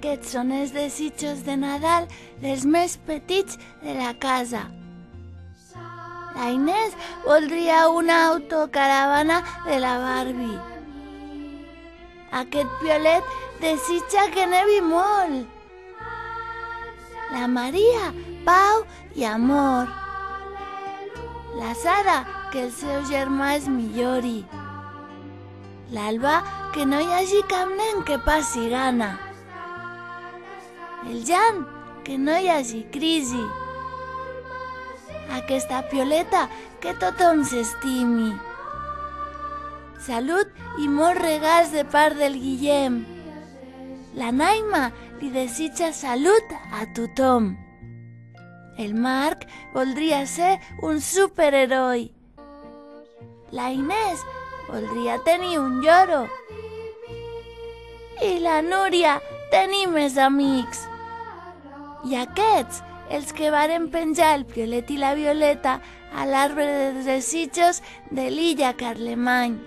Aquests són els desitjos de Nadal dels més petits de la casa. La Inés voldria una autocaravana de la Barbie. Aquest Piolet desitja que nevi molt. La Maria, pau i amor. La Sara, que el seu germà es millori. L'Alba, que no hi hagi cap nen que passi gana. El Jan, que no hi hagi crisi. Aquesta Pioleta, que tothom s'estimi. Salut i molts regals de part del Guillem. La Naima li desitja salut a tothom. El Marc voldria ser un superheroi. La Inés voldria tenir un lloro. I la Núria tenir més amics. I aquests, els que varen penjar el Piolet i la Violeta a l'arbre de desitjos de l'illa Carlemany.